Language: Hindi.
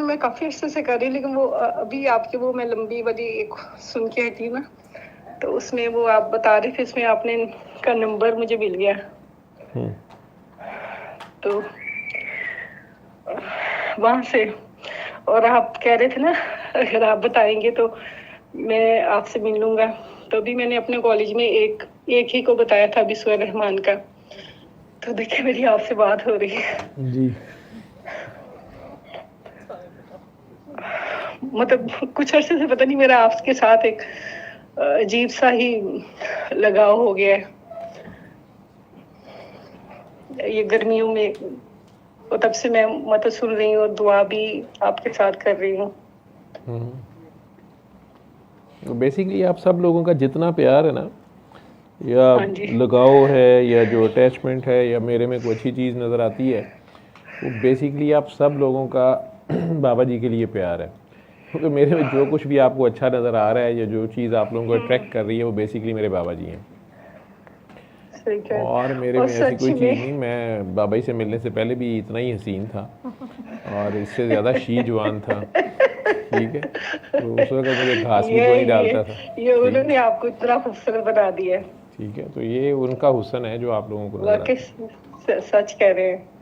मैं काफ़ी अर्से से कर रही, लेकिन वो अभी आपकी वो मैं लंबी वाली एक सुन के हटी ना, तो उसमें वो आप बता रहे थे, इसमें आपने का नंबर मुझे मिल गया। तो वहाँ से, और आप कह रहे थे ना अगर आप बताएंगे तो मैं आपसे मिल लूँगा। तो अभी मैंने अपने कॉलेज में एक ही को बताया था, बिस्वा रहमान का। तो देखिए मेरी आपसे बात हो रही है जी। मतलब कुछ अर्से से पता नहीं मेरा आपके साथ एक अजीब सा ही लगाव हो गया है ये गर्मियों में, और तब से मैं मतलब सुन रही हूँ और दुआ भी आपके साथ कर रही हूँ। बेसिकली आप सब लोगों का जितना प्यार है ना, या हाँ जी। लगाव है, या जो अटैचमेंट है, या मेरे में कोई अच्छी चीज़ नज़र आती है, वो बेसिकली आप सब लोगों का बाबा जी के लिए प्यार है। क्योंकि मेरे में जो कुछ भी आपको अच्छा नज़र आ रहा है या जो चीज़ आप लोगों को अट्रैक्ट कर रही है, वो बेसिकली मेरे बाबा जी हैं। और मेरे में ऐसी कोई चीज़ नहीं, मैं बाबा जी से मिलने से पहले भी इतना ही हसीन था और इससे ज़्यादा शीजवान था। ठीक है, तो उस वक्त मुझे घास भी कोई नहीं डालता था। ये उन्होंने आपको इतना खूबसूरत बना दिया है। ठीक है, तो ये उनका हुस्न है जो आप लोगों को नजर आता है। वाकई सच कह रहे हैं।